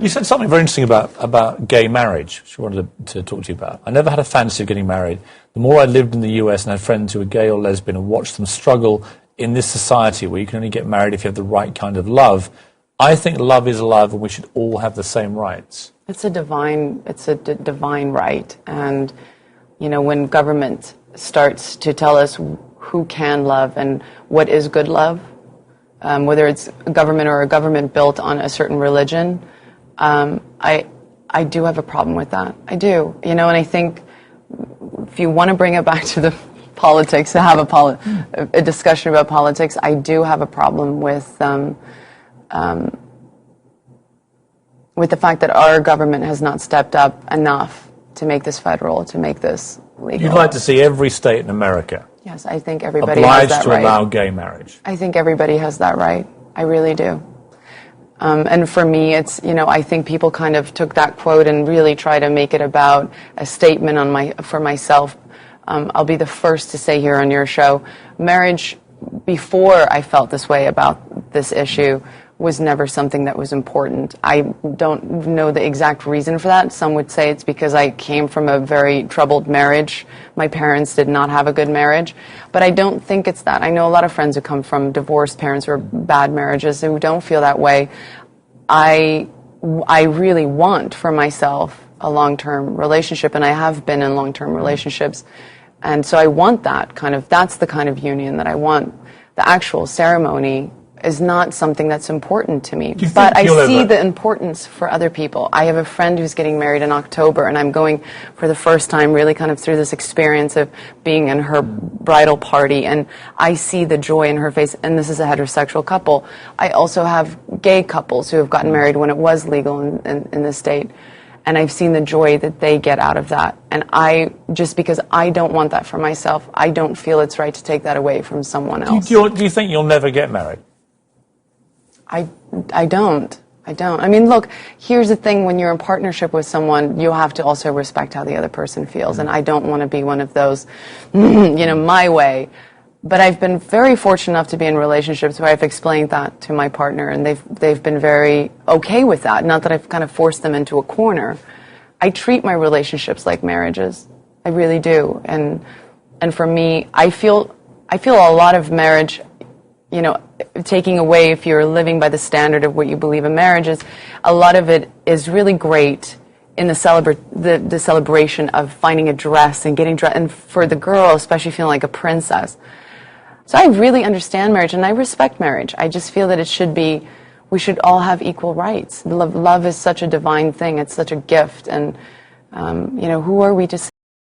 You said something very interesting about gay marriage, which I wanted to talk to you about. I never had a fantasy of getting married. The more I lived in the US and had friends who were gay or lesbian and watched them struggle in this society where you can only get married if you have the right kind of love, I think love is love and we should all have the same rights. It's a divine right. And, you know, when government starts to tell us who can love and what is good love, whether it's a government or a government built on a certain religion, I do have a problem with that. I do. You know, and I think if you want to bring it back to the politics, to have a discussion about politics, I do have a problem with the fact that our government has not stepped up enough to make this federal, to make this legal. You'd like to see every state in America Yes, I think everybody has that right. Obliged to allow gay marriage. I think everybody has that right. I really do. And for me, it's, you know, I think people kind of took that quote and really try to make it about a statement for myself. I'll be the first to say here on your show, marriage, before I felt this way about this issue, was never something that was important. I don't know the exact reason for that. Some would say it's because I came from a very troubled marriage. My parents did not have a good marriage. But I don't think it's that. I know a lot of friends who come from divorced parents or bad marriages who don't feel that way. I really want for myself a long-term relationship, and I have been in long-term relationships. And so I want that kind of, that's the kind of union that I want. The actual ceremony is not something that's important to me, but I see the importance for other people. I have a friend who's getting married in October, and I'm going for the first time really kind of through this experience of being in her bridal party, and I see the joy in her face, and this is a heterosexual couple. I also have gay couples who have gotten married when it was legal in the state, and I've seen the joy that they get out of that. And just because I don't want that for myself, I don't feel it's right to take that away from someone else. Do you think you'll never get married? I don't. I mean, look, here's the thing. When you're in partnership with someone, you have to also respect how the other person feels. And I don't want to be one of those, you know, my way. But I've been very fortunate enough to be in relationships where I've explained that to my partner, and they've been very okay with that. Not that I've kind of forced them into a corner. I treat my relationships like marriages. I really do. And for me, I feel a lot of marriage, you know, taking away if you're living by the standard of what you believe in marriage is, a lot of it is really great in the celebration of finding a dress and getting dressed, and for the girl, especially feeling like a princess. So I really understand marriage, and I respect marriage. I just feel that we should all have equal rights. Love is such a divine thing. It's such a gift, and, you know, who are we to